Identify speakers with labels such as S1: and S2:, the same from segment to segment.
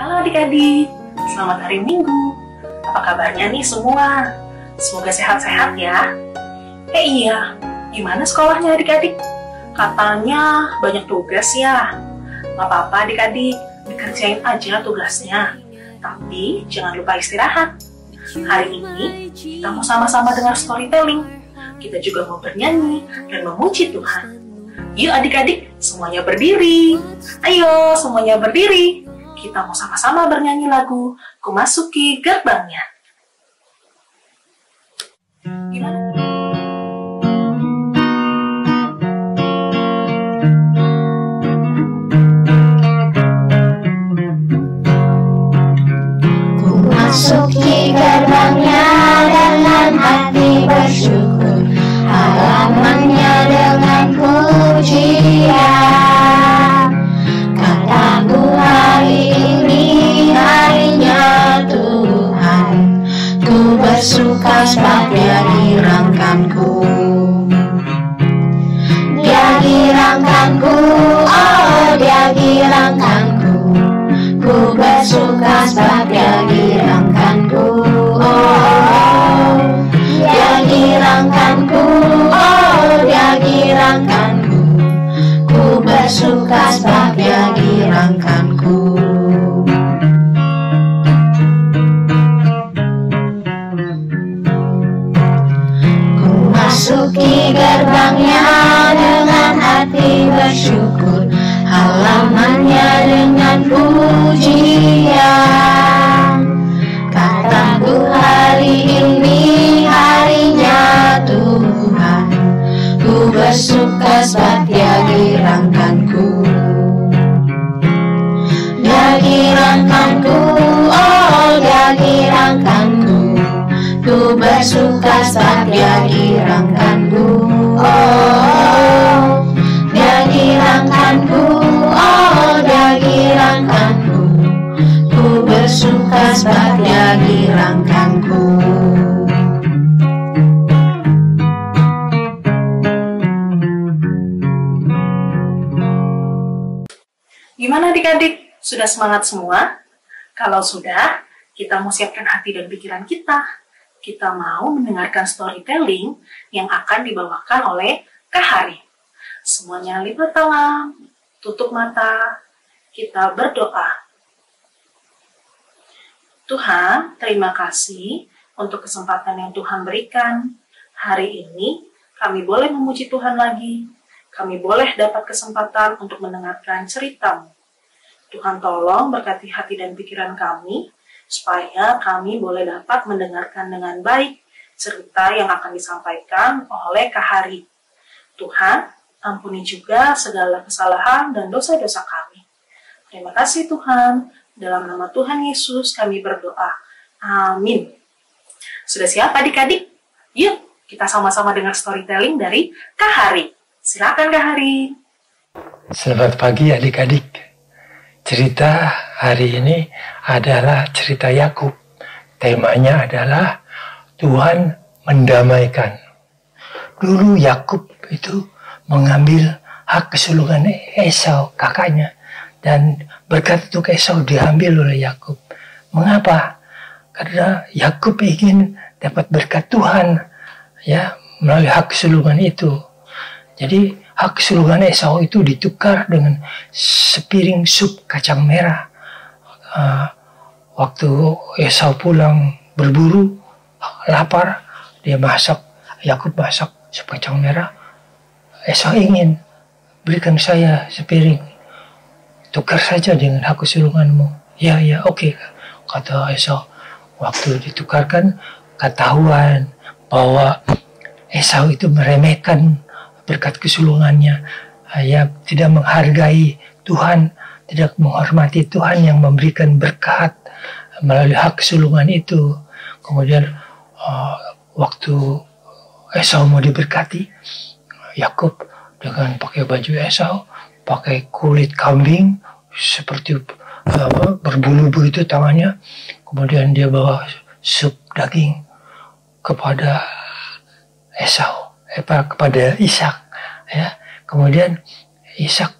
S1: Halo adik-adik, selamat hari Minggu. Apa kabarnya nih semua? Semoga sehat-sehat ya. Iya, gimana sekolahnya adik-adik? Katanya banyak tugas ya. Gak apa-apa adik-adik, dikerjain aja tugasnya. Tapi jangan lupa istirahat. Hari ini kita mau sama-sama dengar storytelling. Kita juga mau bernyanyi dan memuji Tuhan. Yuk adik-adik, semuanya berdiri. Ayo, semuanya berdiri. Kita mau sama-sama bernyanyi lagu Ku Masuki Gerbangnya. Gimana?
S2: Ku masuki gerbangnya dengan hati bersyukur, halamannya dengan pujian. Kataku hari ini harinya Tuhan, ku bersuka sebab Dia girangkanku. Dia girangkanku, oh Dia girangkanku. Ku bersuka sebab Dia girangkanku, oh Dia girangkanku, oh Dia girangkanku. Ku bersuka sebab Dia girangkanku. Ku masuki gerbangnya dengan hati bersyukur, halamannya dengan pujian. Kataku hari ini harinya Tuhan, ku bersuka sebab Dia girangkanku. Dia girangkanku, oh Dia girangkanku. Ku bersuka sebab Dia girangkanku, oh Dia girangkanku, oh Dia girangkanku. Ku bersuka sebab Dia girangkanku.
S1: Gimana adik-adik? Sudah semangat semua? Kalau sudah, kita mau siapkan hati dan pikiran kita. Kita mau mendengarkan storytelling yang akan dibawakan oleh Kak Hari. Semuanya lipat tangan, tutup mata, kita berdoa. Tuhan, terima kasih untuk kesempatan yang Tuhan berikan. Hari ini kami boleh memuji Tuhan lagi. Kami boleh dapat kesempatan untuk mendengarkan cerita-Mu. Tuhan tolong berkati hati dan pikiran kami, supaya kami boleh dapat mendengarkan dengan baik cerita yang akan disampaikan oleh Kak Hari. Tuhan, ampuni juga segala kesalahan dan dosa-dosa kami. Terima kasih Tuhan, dalam nama Tuhan Yesus kami berdoa. Amin. Sudah siap adik-adik? Yuk, kita sama-sama dengar storytelling dari Kak Hari. Silakan Kak Hari.
S3: Selamat pagi adik-adik. Cerita hari ini adalah cerita Yakub. Temanya adalah Tuhan mendamaikan. Dulu Yakub itu mengambil hak kesulungan Esau, kakaknya. Dan berkat itu Esau diambil oleh Yakub. Mengapa? Karena Yakub ingin dapat berkat Tuhan, ya, melalui hak kesulungan itu. Jadi hak kesulungan Esau itu ditukar dengan sepiring sup kacang merah. Waktu Esau pulang berburu, lapar, dia masak, Yakub masak sup kacang merah. Esau ingin, berikan saya sepiring, tukar saja dengan hak kesulunganmu. Ya, oke, kata Esau. Waktu ditukarkan, ketahuan bahwa Esau itu meremehkan berkat kesulungannya, ya, tidak menghargai Tuhan, tidak menghormati Tuhan yang memberikan berkat melalui hak kesulungan itu. Kemudian waktu Esau mau diberkati, Yakub dengan pakai baju Esau, pakai kulit kambing seperti berbulu begitu tangannya, kemudian dia bawa sup daging kepada Esau, kepada Ishak, ya. Kemudian Ishak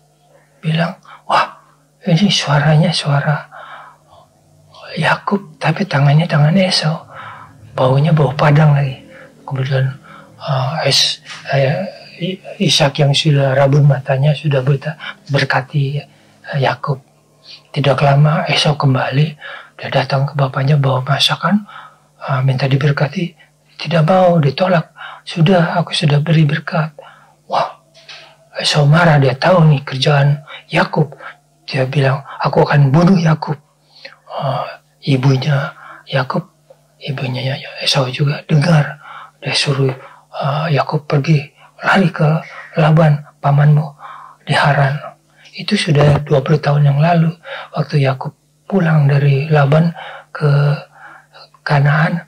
S3: bilang, wah, ini suaranya suara Yakub, tapi tangannya tangan Esau, baunya bau padang lagi. Kemudian Ishak yang sudah rabun matanya sudah berkati Yakub. Tidak lama Esau kembali, dia datang ke bapaknya bawa masakan, minta diberkati, tidak mau, ditolak. Sudah, aku sudah beri berkat. Wah, Esau marah, dia tahu nih kerjaan Yakub. Dia bilang, aku akan bunuh Yakub. Ibunya Yakub, ibunya Esau juga dengar. Dia suruh Yakub pergi, lari ke Laban, pamanmu di Haran. Itu sudah 20 tahun yang lalu, waktu Yakub pulang dari Laban ke Kanaan,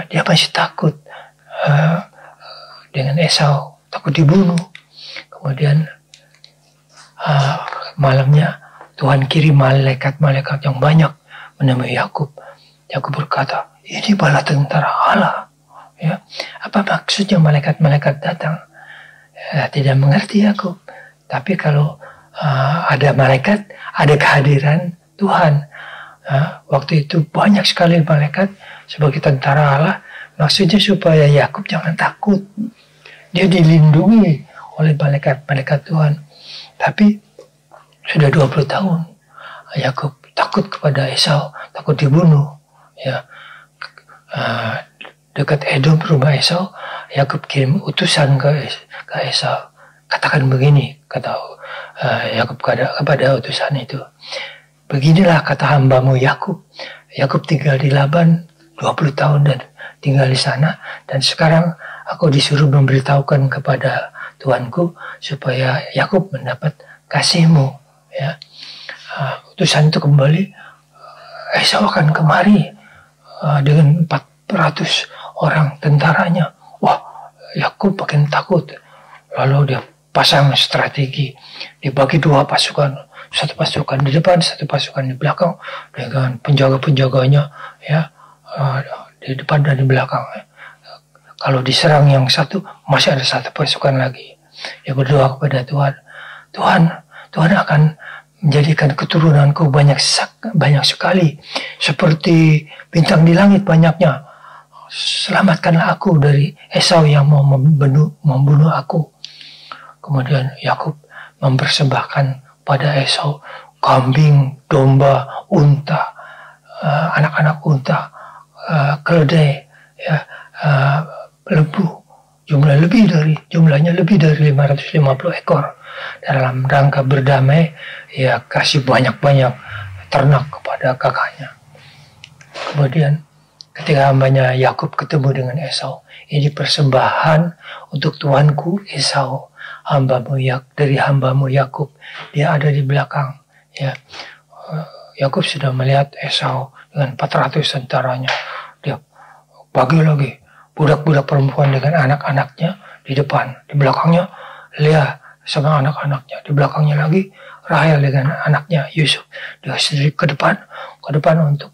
S3: dia masih takut dengan Esau, takut dibunuh. Kemudian malamnya Tuhan kirim malaikat-malaikat yang banyak menemui Yakub. Yakub berkata, ini bala tentara Allah. Ya, apa maksudnya malaikat-malaikat datang? Tidak mengerti Yakub. Tapi kalau ada malaikat, ada kehadiran Tuhan. Waktu itu banyak sekali malaikat sebagai tentara Allah. Maksudnya supaya Yakub jangan takut. Dia dilindungi oleh malaikat-malaikat Tuhan. Tapi sudah 20 tahun Yakub takut kepada Esau, takut dibunuh. Ya, dekat Edom rumah Esau, Yakub kirim utusan ke Esau. Katakan begini, kata Yakub kepada utusan itu. Beginilah kata hambamu Yakub. Yakub tinggal di Laban 20 tahun dan tinggal di sana. Dan sekarang aku disuruh memberitahukan kepada Tuanku supaya Yakub mendapat kasihmu. Ya, utusan itu kembali. Esau akan kemari dengan 400 orang tentaranya. Wah, Yakub makin takut. Lalu dia pasang strategi, dibagi 2 pasukan, 1 pasukan di depan, 1 pasukan di belakang, dengan penjaga-penjaganya ya di depan dan di belakang. Kalau diserang yang satu, masih ada 1 pasukan lagi. Dia berdoa kepada Tuhan, Tuhan akan menjadikan keturunanku banyak sekali, seperti bintang di langit banyaknya. Selamatkanlah aku dari Esau yang mau membunuh aku. Kemudian Yakub mempersembahkan pada Esau kambing, domba, unta, anak-anak unta, keledai, ya, lembu. Jumlahnya lebih dari 550 ekor. Dalam rangka berdamai, ya kasih banyak-banyak ternak kepada kakaknya. Kemudian ketika hambanya Yakub ketemu dengan Esau, ini persembahan untuk tuanku Esau, dari hambamu Yakub. Dia ada di belakang. Ya, Yakub sudah melihat Esau dengan 400 tentaranya. Dia bagi lagi budak-budak perempuan dengan anak-anaknya di depan, di belakangnya Lea sama anak-anaknya, di belakangnya lagi Rahel dengan anaknya Yusuf. Dia sendiri ke depan untuk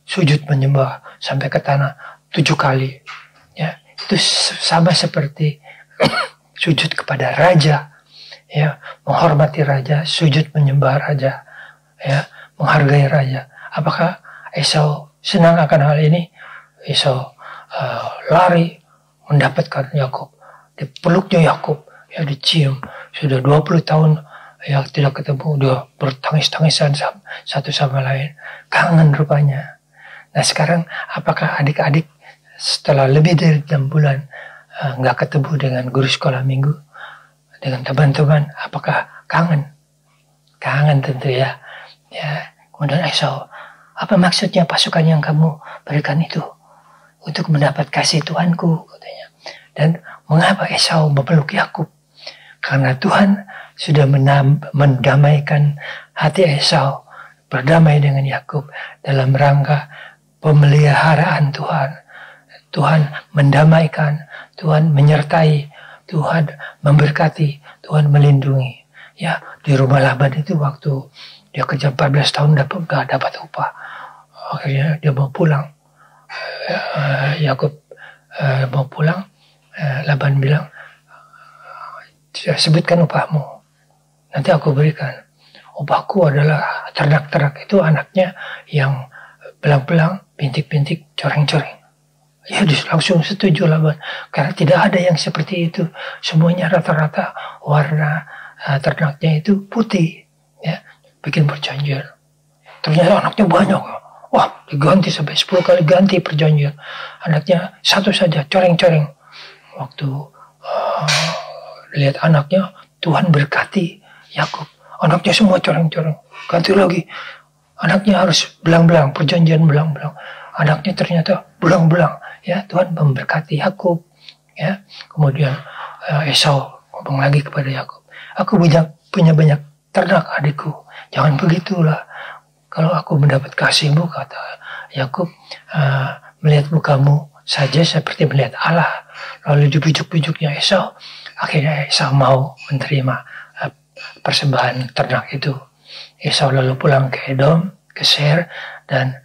S3: sujud menyembah sampai ke tanah 7 kali. Ya, itu sama seperti sujud kepada raja, ya, menghormati raja, sujud menyembah raja, ya, menghargai raja. Apakah Esau senang akan hal ini? Esau lari mendapatkan Yakub, dipeluknya Yakub, ya, dicium. Sudah 20 tahun ya tidak ketemu, dia bertangis-tangisan satu sama lain, kangen rupanya. Nah sekarang apakah adik-adik setelah lebih dari 6 bulan nggak ketemu dengan guru sekolah minggu, dengan teman-teman, apakah kangen? Kangen tentu ya. Ya, kemudian Esau, apa maksudnya pasukan yang kamu berikan itu? Untuk mendapat kasih Tuanku, katanya. Dan mengapa Esau memeluk Yakub? Karena Tuhan sudah mendamaikan hati Esau, berdamai dengan Yakub dalam rangka pemeliharaan Tuhan. Tuhan mendamaikan, Tuhan menyertai, Tuhan memberkati, Tuhan melindungi. Ya, di rumah Laban itu waktu dia kerja 14 tahun gak dapat upah. Akhirnya dia mau pulang. Yakub mau pulang. Laban bilang, sebutkan upahmu, nanti aku berikan. Upahku adalah ternak-ternak itu anaknya yang belang-belang, bintik-bintik, coreng-coreng. Ya langsung setuju Laban, karena tidak ada yang seperti itu. Semuanya rata-rata warna ternaknya itu putih, ya, bikin perjanjian. Ternyata anaknya banyak. Wah, diganti sampai 10 kali ganti perjanjian. Anaknya satu saja, coreng-coreng. Waktu lihat anaknya, Tuhan berkati Yakub. Anaknya semua coreng-coreng. Ganti lagi. Anaknya harus belang-belang, perjanjian belang-belang. Anaknya ternyata belang-belang. Ya, Tuhan memberkati Yakub. Ya, kemudian Esau ngomong lagi kepada Yakub, aku punya banyak ternak adikku. Jangan begitulah. Kalau aku mendapat kasihmu, kata Yakub, melihat mukamu saja seperti melihat Allah. Lalu dibujuk-bujuknya Esau. Akhirnya Esau mau menerima persembahan ternak itu. Esau lalu pulang ke Edom, ke Seir, dan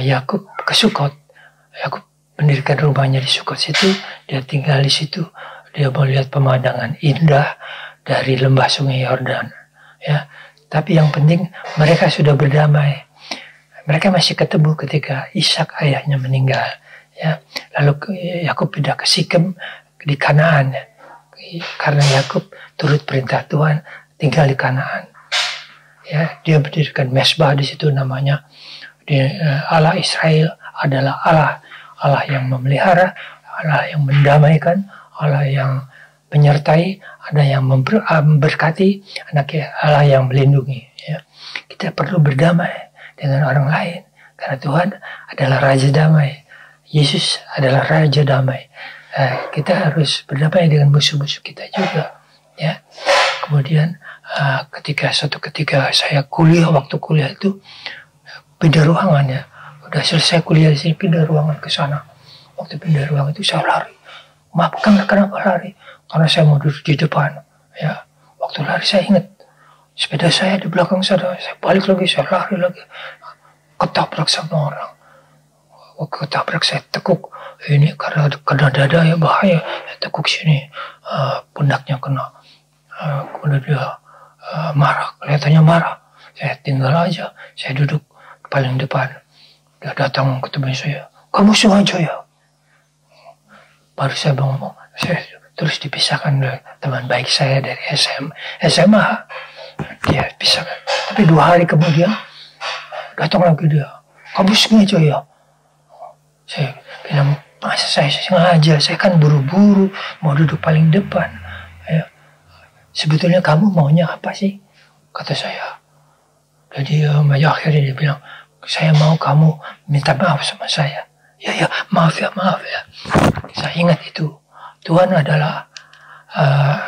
S3: Yakub ke Sukot. Yakub mendirikan rumahnya di Sukot situ. Dia tinggal di situ. Dia melihat pemandangan indah dari lembah sungai Yordan. Ya, tapi yang penting mereka sudah berdamai. Mereka masih ketemu ketika Ishak ayahnya meninggal. Ya, lalu Yakub pindah ke Sikem di Kanaan. Karena Yakub turut perintah Tuhan tinggal di Kanaan. Ya, dia mendirikan mesbah di situ namanya. Allah Israel adalah Allah yang memelihara, Allah yang mendamaikan, Allah yang menyertai, ada yang memberkati, Allah yang melindungi. Ya. Kita perlu berdamai dengan orang lain karena Tuhan adalah Raja Damai. Yesus adalah Raja Damai. Kita harus berdamai dengan musuh-musuh kita juga. Ya. Kemudian suatu ketika saya waktu kuliah itu pindah ruangan ya. Udah selesai kuliah di sini, pindah ruangan ke sana. Waktu pindah ruangan itu saya lari. Maaf, kenapa lari? Karena saya mau duduk di depan. Ya, waktu lari saya ingat sepeda saya di belakang sana. Saya balik lagi, saya lari lagi. Ketabrak sama orang. Ketabrak, saya tekuk. Ini karena kena dada ya, bahaya. Saya tekuk sini. Pundaknya kena. Kemudian dia marah, kelihatannya marah. Saya tinggal aja. Saya duduk paling depan. Dia datang ketemu saya. Kamu sengaja ya? Baru saya ngomong. Saya terus dipisahkan oleh teman baik saya dari SMA. Dia pisahkan. Tapi 2 hari kemudian datang lagi dia. Kamu sengaja ya? Saya bilang, masa saya sengaja? Saya kan buru-buru mau duduk paling depan. Ya. Sebetulnya kamu maunya apa sih? Kata saya. Jadi akhirnya dia bilang, saya mau kamu minta maaf sama saya. Ya, maaf ya. Saya ingat itu. Tuhan adalah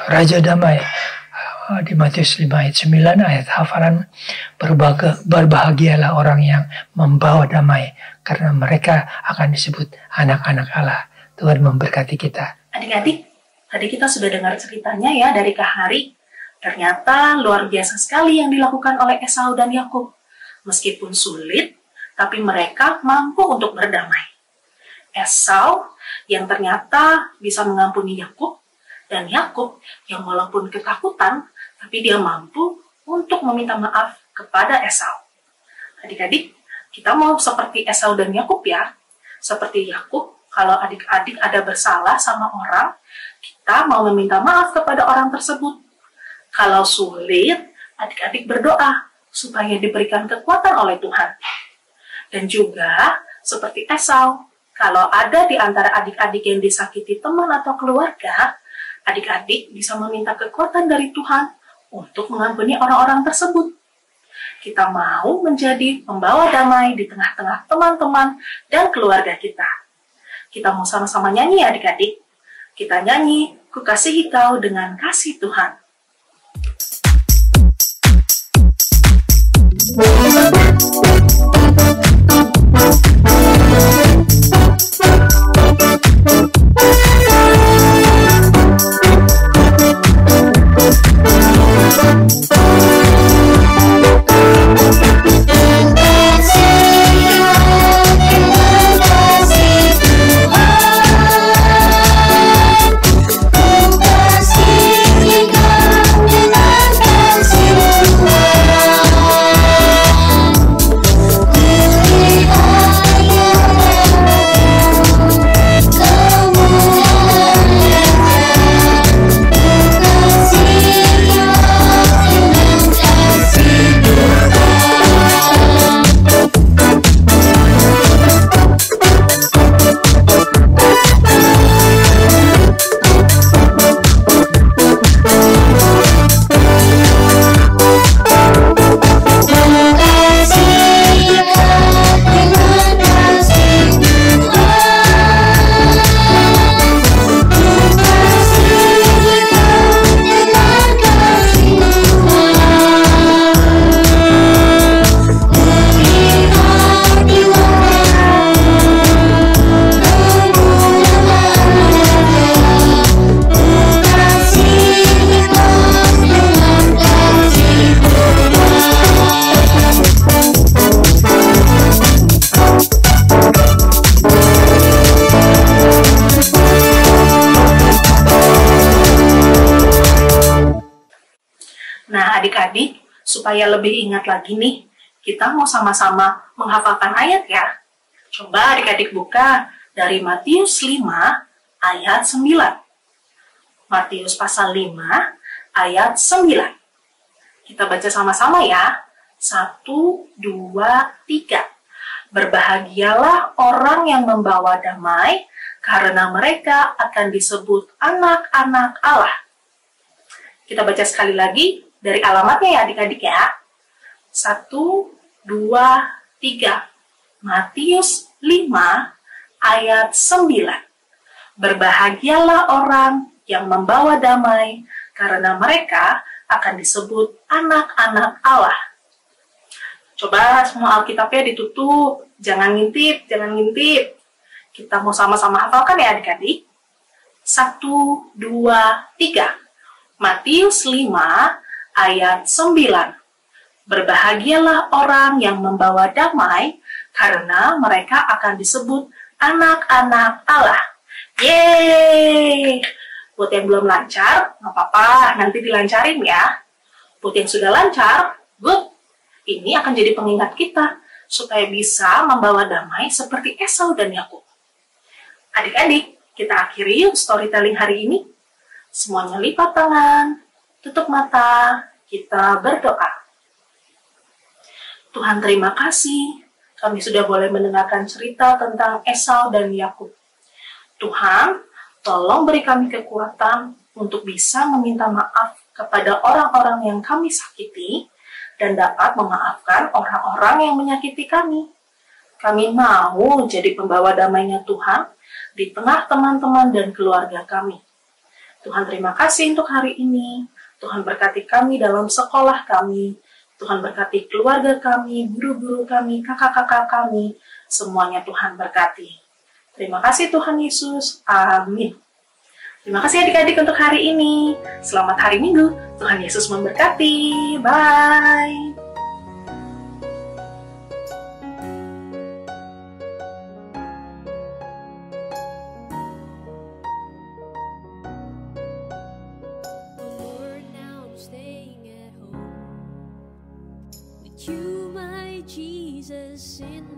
S3: Raja Damai. Di Matius 5 ayat 9 ayat hafalan, berbahagialah orang yang membawa damai, karena mereka akan disebut anak-anak Allah. Tuhan memberkati kita.
S1: Adik-adik, tadi kita sudah dengar ceritanya ya dari Kak Hari. Ternyata luar biasa sekali yang dilakukan oleh Esau dan Yakub. Meskipun sulit, tapi mereka mampu untuk berdamai. Esau yang ternyata bisa mengampuni Yakub, dan Yakub yang walaupun ketakutan, tapi dia mampu untuk meminta maaf kepada Esau. Adik-adik, kita mau seperti Esau dan Yakub ya. Seperti Yakub, kalau adik-adik ada bersalah sama orang, kita mau meminta maaf kepada orang tersebut. Kalau sulit, adik-adik berdoa supaya diberikan kekuatan oleh Tuhan. Dan juga seperti Esau, kalau ada di antara adik-adik yang disakiti teman atau keluarga, adik-adik bisa meminta kekuatan dari Tuhan untuk mengampuni orang-orang tersebut. Kita mau menjadi pembawa damai di tengah-tengah teman-teman dan keluarga kita. Kita mau sama-sama nyanyi adik-adik. Kita nyanyi, Ku Kasihi Kau dengan Kasih Tuhan.
S2: Ku kasihi Kau
S1: Adik-adik, supaya lebih ingat lagi nih, kita mau sama-sama menghafalkan ayat ya. Coba adik-adik buka dari Matius 5 ayat 9. Matius pasal 5 ayat 9. Kita baca sama-sama ya. 1, 2, 3. Berbahagialah orang yang membawa damai, karena mereka akan disebut anak-anak Allah. Kita baca sekali lagi dari alamatnya ya adik-adik ya. 1, 2, 3. Matius 5 ayat 9. Berbahagialah orang yang membawa damai, karena mereka akan disebut anak-anak Allah. Coba semua Alkitabnya ditutup, jangan ngintip, jangan ngintip. Kita mau sama-sama hafalkan ya adik-adik. 1, 2, 3. Matius 5 ayat 9. Berbahagialah orang yang membawa damai, karena mereka akan disebut anak-anak Allah. Yeay! Buat yang belum lancar, nggak apa-apa, nanti dilancarin ya. Buat yang sudah lancar, good. Ini akan jadi pengingat kita, supaya bisa membawa damai seperti Esau dan Yakub. Adik-adik, kita akhiri yuk storytelling hari ini. Semuanya lipat tangan, tutup mata, kita berdoa. Tuhan, terima kasih, kami sudah boleh mendengarkan cerita tentang Esau dan Yakub. Tuhan, tolong beri kami kekuatan untuk bisa meminta maaf kepada orang-orang yang kami sakiti dan dapat memaafkan orang-orang yang menyakiti kami. Kami mau jadi pembawa damainya Tuhan di tengah teman-teman dan keluarga kami. Tuhan, terima kasih untuk hari ini. Tuhan berkati kami dalam sekolah kami. Tuhan berkati keluarga kami, guru-guru kami, kakak-kakak kami. Semuanya Tuhan berkati. Terima kasih Tuhan Yesus. Amin. Terima kasih adik-adik untuk hari ini. Selamat hari Minggu. Tuhan Yesus memberkati. Bye.
S4: Lord, now I'm staying at home with you, my Jesus, in